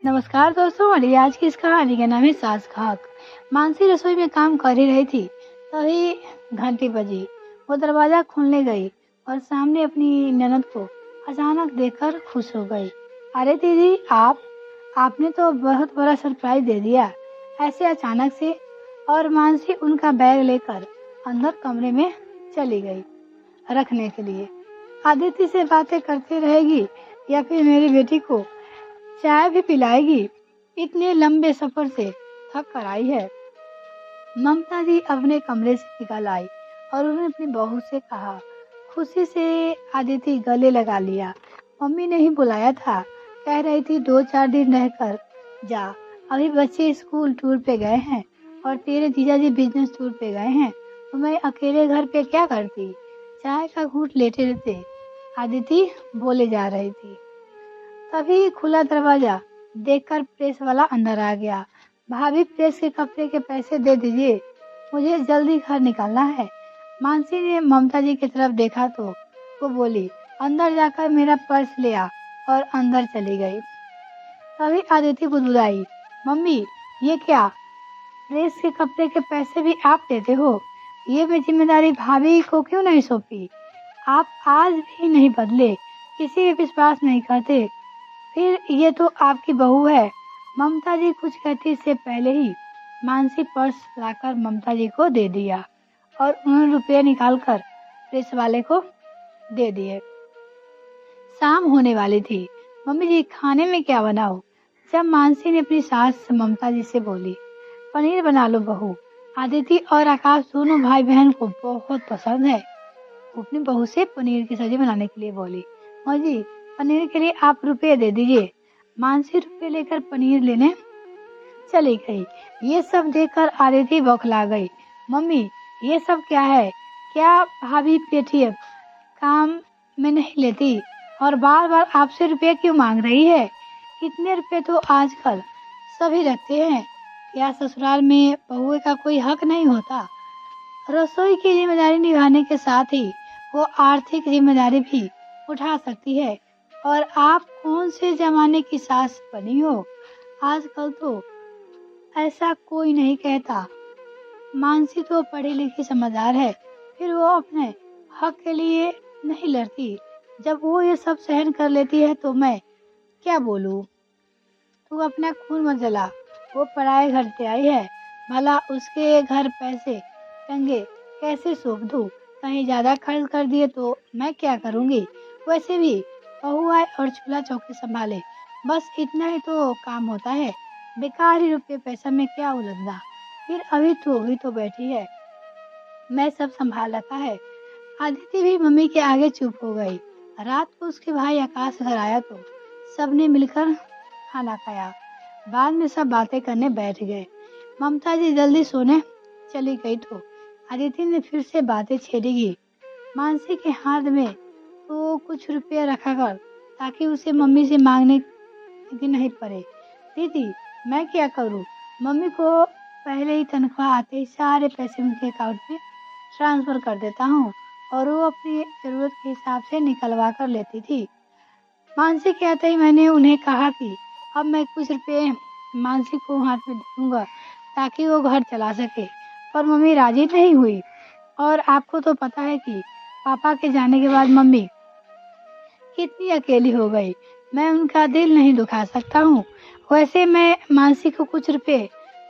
नमस्कार दोस्तों, हमारी आज की इस कहानी का नाम है सास खाक। मानसी रसोई में काम कर ही रही थी, तभी घंटी बजी। वो दरवाजा खोलने गई और सामने अपनी ननद को अचानक देखकर खुश हो गई। अरे दीदी, आपने तो बहुत बड़ा सरप्राइज दे दिया ऐसे अचानक से। और मानसी उनका बैग लेकर अंदर कमरे में चली गई रखने के लिए। आदित्य से बातें करती रहेगी या फिर मेरी बेटी को चाय भी पिलाएगी। इतने लंबे सफर से थक कर आई है। ममता जी अपने कमरे से निकल आई और उन्होंने अपनी बहू से कहा। खुशी से आदित्य गले लगा लिया। मम्मी ने ही बुलाया था, कह रही थी 2-4 दिन रहकर जा। अभी बच्चे स्कूल टूर पे गए हैं और तेरे जीजाजी बिजनेस टूर पे गए हैं, तो मैं अकेले घर पे क्या करती। चाय का घूंट लेते रहते आदित्य बोले जा रही थी। तभी खुला दरवाजा देखकर प्रेस वाला अंदर आ गया। भाभी, प्रेस के कपड़े के पैसे दे दीजिए, मुझे जल्दी घर निकलना है। मानसी ने ममता जी की तरफ देखा तो वो बोली, अंदर जाकर मेरा पर्स ले आ, और अंदर चली गई। तभी आदित्य गुदगुदाई, मम्मी ये क्या, प्रेस के कपड़े के पैसे भी आप देते हो? ये मैं जिम्मेदारी भाभी को क्यों नहीं सौंपी? आप आज भी नहीं बदले, किसी पे विश्वास नहीं करते। फिर ये तो आपकी बहू है। ममता जी कुछ कहती से पहले ही मानसी पर्स लाकर ममता जी को दे दिया और उन्होंने रुपये निकालकर प्रेस वाले को दे दिए। शाम होने वाली थी। मम्मी जी, खाने में क्या बनाऊं? जब मानसी ने अपनी सास ममता जी से बोली, पनीर बना लो बहू। आदित्य और आकाश दोनों भाई बहन को बहुत पसंद है। वो अपनी बहू से पनीर की सब्जी बनाने के लिए बोली। माँ जी, पनीर के लिए आप रुपये दे दीजिए। मानसी रुपये लेकर पनीर लेने चली गई। ये सब देखकर आदित्य बौखला गई। मम्मी, ये सब क्या है? क्या भाभी पेटीएम काम में नहीं लेती और बार बार आपसे रुपये क्यों मांग रही है? इतने रुपये तो आजकल सभी रखते हैं। क्या ससुराल में बहू का कोई हक नहीं होता? रसोई की जिम्मेदारी निभाने के साथ ही वो आर्थिक जिम्मेदारी भी उठा सकती है। और आप कौन से जमाने की सास बनी हो? आजकल तो ऐसा कोई नहीं कहता। मानसी तो पढ़ी लिखी समझदार है, फिर वो अपने हक के लिए नहीं लड़ती। जब वो ये सब सहन कर लेती है तो मैं क्या बोलूं? तू अपना खून मत जला। वो पराए घर से आई है, भला उसके घर पैसे टंगे कैसे सौंप दूं? कहीं ज्यादा खर्च कर दिए तो मैं क्या करूंगी? वैसे भी बहू आए और चूल्हा चौकी संभाले, बस इतना ही तो काम होता है। बेकार ही रुपये पैसा में क्या उलझना। फिर अभी तो बैठी है, मैं सब संभाल रखा है। आदित्य भी मम्मी के आगे चुप हो गई। रात को उसके भाई आकाश घर आया तो सबने मिलकर खाना खाया। बाद में सब बातें करने बैठ गए। ममता जी जल्दी सोने चली गई तो आदित्य ने फिर से बातें छेड़ेगी। मानसी के हाथ में तो कुछ रुपये रखा कर, ताकि उसे मम्मी से मांगने की नहीं पड़े। दीदी, मैं क्या करूं? मम्मी को पहले ही तनख्वाह आते ही सारे पैसे उनके अकाउंट में ट्रांसफर कर देता हूँ और वो अपनी जरूरत के हिसाब से निकलवा कर लेती थी। मानसी के आते ही मैंने उन्हें कहा कि अब मैं कुछ रुपए मानसी को हाथ में दे दूंगा ताकि वो घर चला सके, पर मम्मी राजी नहीं हुई। और आपको तो पता है कि पापा के जाने के बाद मम्मी कितनी अकेली हो गई। मैं उनका दिल नहीं दुखा सकता हूँ। वैसे मैं मानसी को कुछ रुपए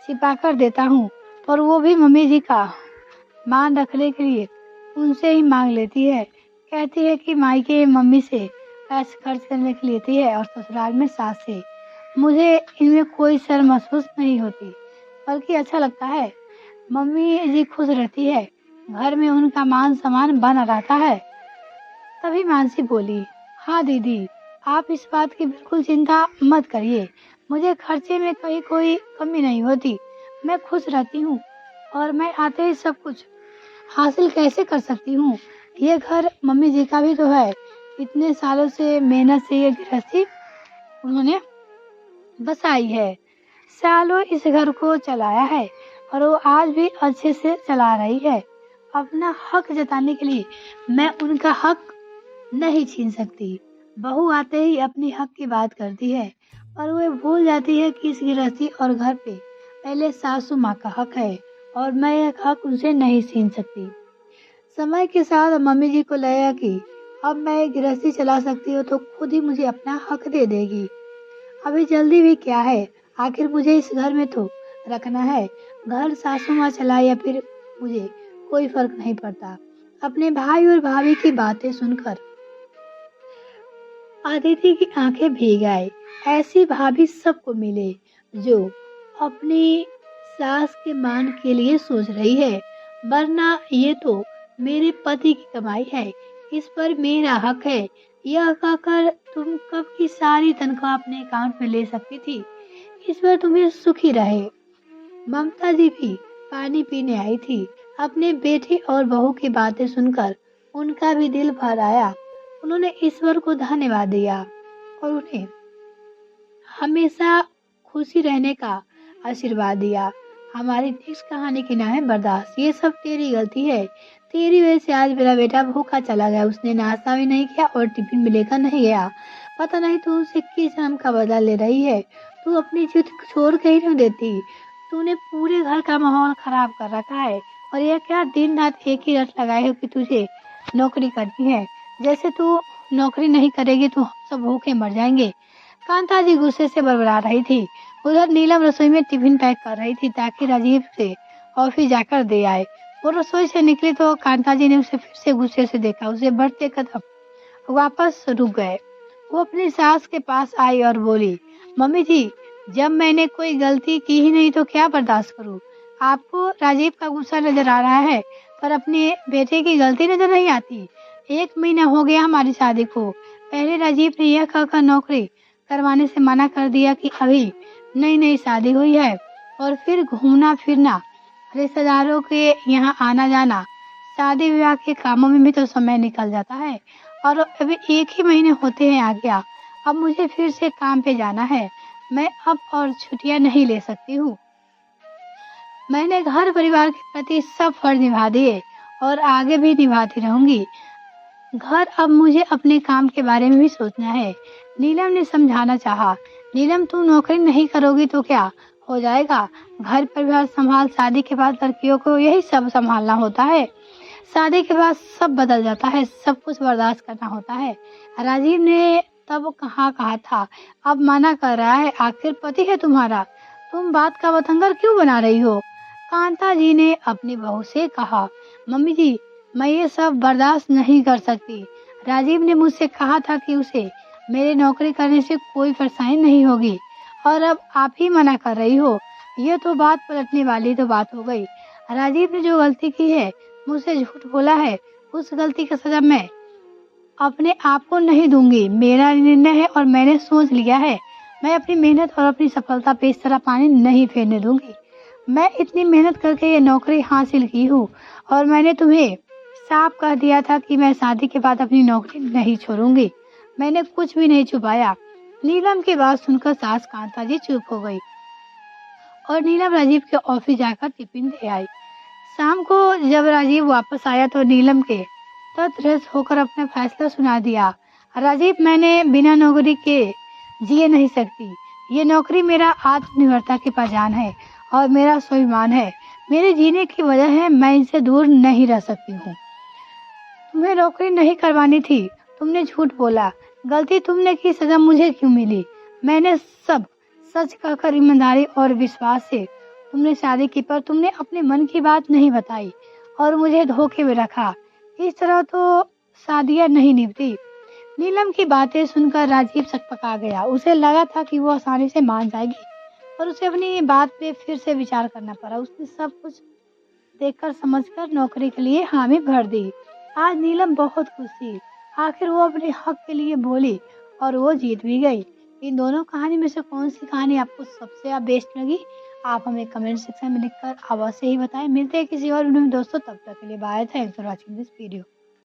छिपा कर देता हूँ, पर वो भी मम्मी जी का मान रखने के लिए उनसे ही मांग लेती है। कहती है कि मायके मम्मी से पैसे खर्च करने के लिए लेती है और ससुराल में सास से। मुझे इनमें कोई शर्म महसूस नहीं होती, बल्कि अच्छा लगता है। मम्मी जी खुश रहती है, घर में उनका मान सम्मान बना रहता है। तभी मानसी बोली, हाँ दीदी, आप इस बात की बिल्कुल चिंता मत करिए। मुझे खर्चे में कहीं कोई कमी नहीं होती। मैं खुश रहती हूँ और मैं आते ही सब कुछ हासिल कैसे कर सकती हूँ? ये घर मम्मी जी का भी तो है। इतने सालों से मेहनत से ये गृहस्थी उन्होंने बसाई है। सालों इस घर को चलाया है और वो आज भी अच्छे से चला रही है। अपना हक जताने के लिए मैं उनका हक नहीं छीन सकती। बहू आते ही अपनी हक की बात करती है। पर वह भूल जाती है कि इस गृहस्थी और घर पे पहले सासू माँ का हक है और मैं यह हक उनसे नहीं छीन सकती। समय के साथ मम्मी जी को लगा कि अब मैं गृहस्थी चला सकती हूँ तो खुद ही मुझे अपना हक दे देगी। अभी जल्दी भी क्या है, आखिर मुझे इस घर में तो रखना है। घर सासू माँ चलाए या फिर मुझे कोई फर्क नहीं पड़ता। अपने भाई और भाभी की बातें सुनकर अदिति की आंखें भीग आई। ऐसी भाभी सबको मिले जो अपनी सास के मान के लिए सोच रही है, वरना ये तो मेरे पति की कमाई है, इस पर मेरा हक है। यह कहकर तुम कब की सारी तनख्वाह अपने अकाउंट में ले सकती थी। इस पर तुम्हें सुखी रहे। ममता जी भी पानी पीने आई थी। अपने बेटे और बहू की बातें सुनकर उनका भी दिल भर आया। उन्होंने ईश्वर को धन्यवाद दिया और उन्हें हमेशा खुशी रहने का आशीर्वाद दिया। हमारी नेक्स्ट कहानी की नाम है बर्दाश्त। ये सब तेरी गलती है, तेरी वजह से आज मेरा बेटा भूखा चला गया। उसने नाश्ता भी नहीं किया और टिफिन भी लेकर नहीं गया। पता नहीं तू उसे किस जन्म का बदला ले रही है। तू अपनी जिद छोड़ के ही नहीं देती। तूने पूरे घर का माहौल खराब कर रखा है और यह क्या दिन रात एक ही रट लगाए हो कि तुझे नौकरी करनी है। जैसे तू नौकरी नहीं करेगी तो हम सब भूखे मर जाएंगे। कांता जी गुस्से से बड़बड़ा रही थी। उधर नीलम रसोई में टिफिन पैक कर रही थी ताकि राजीव से ऑफिस जाकर दे आए। वो रसोई से निकली तो कांता जी ने उसे फिर से गुस्से से देखा। उसे बढ़ते कदम वापस रुक गए। वो अपनी सास के पास आई और बोली, मम्मी जी, जब मैंने कोई गलती की ही नहीं तो क्या बर्दाश्त करूं। आपको राजीव का गुस्सा नजर आ रहा है पर अपने बेटे की गलती नजर नहीं आती। 1 महीना हो गया हमारी शादी को। पहले राजीव ने यह कहकर नौकरी करवाने से मना कर दिया कि अभी नई नई शादी हुई है और फिर घूमना फिरना, रिश्तेदारों के यहाँ आना जाना, शादी विवाह के कामों में भी तो समय निकल जाता है और अभी 1 ही महीने होते हैं आ गया। अब मुझे फिर से काम पे जाना है। मैं अब और छुट्टियां नहीं ले सकती हूँ। मैंने घर परिवार के प्रति सब फर्ज निभा दिए और आगे भी निभाती रहूंगी। घर अब मुझे अपने काम के बारे में भी सोचना है। नीलम ने समझाना चाहा। नीलम, तुम नौकरी नहीं करोगी तो क्या हो जाएगा। घर परिवार संभाल, शादी के बाद लड़कियों को यही सब संभालना होता है। शादी के बाद सब बदल जाता है, सब कुछ बर्दाश्त करना होता है। राजीव ने तब कहाँ कहा था, अब मना कर रहा है। आखिर पति है तुम्हारा, तुम बात का बतंगड़ क्यों बना रही हो। कांता जी ने अपनी बहू से कहा, मम्मी जी, मैं ये सब बर्दाश्त नहीं कर सकती। राजीव ने मुझसे कहा था कि उसे मेरे नौकरी करने से कोई परेशानी नहीं होगी और अब आप ही मना कर रही हो। ये तो बात पलटने वाली तो बात हो गई। राजीव ने जो गलती की है, मुझसे झूठ बोला है, उस गलती का सजा मैं अपने आप को नहीं दूंगी। मेरा निर्णय है और मैंने सोच लिया है। मैं अपनी मेहनत और अपनी सफलता पे इस तरह पानी नहीं फेरने दूंगी। मैं इतनी मेहनत करके ये नौकरी हासिल की हूँ और मैंने तुम्हें साफ कह दिया था कि मैं शादी के बाद अपनी नौकरी नहीं छोड़ूंगी। मैंने कुछ भी नहीं छुपाया। नीलम की बात सुनकर सास कांता जी चुप हो गई और नीलम राजीव के ऑफिस जाकर टिफिन दे आई। शाम को जब राजीव वापस आया तो नीलम के तटस्थ होकर अपना फैसला सुना दिया। राजीव, मैंने बिना नौकरी के जिए नहीं सकती। ये नौकरी मेरा आत्मनिर्भरता की पहचान है और मेरा स्वाभिमान है। मेरे जीने की वजह है, मैं इनसे दूर नहीं रह सकती हूँ। तुम्हें नौकरी नहीं करवानी थी, तुमने झूठ बोला। गलती तुमने की, सजा मुझे क्यों मिली। मैंने सब सच कहकर ईमानदारी और विश्वास से तुमने शादी की, पर तुमने अपने मन की बात नहीं बताई और मुझे धोखे में रखा। इस तरह तो शादियां नहीं निभती। नीलम की बातें सुनकर राजीव सकपका गया। उसे लगा था कि वो आसानी से मान जाएगी, पर उसे अपनी बात पे फिर से विचार करना पड़ा। उसने सब कुछ देखकर समझकर नौकरी के लिए हामी भर दी। आज नीलम बहुत खुश थी। आखिर वो अपने हक के लिए बोली और वो जीत भी गई। इन दोनों कहानी में से कौन सी कहानी आपको सबसे बेस्ट लगी, आप हमें कमेंट सेक्शन में लिखकर अवश्य ही बताएं। मिलते हैं किसी और वीडियो में दोस्तों, तब तक के लिए bye. Thanks for watching this video.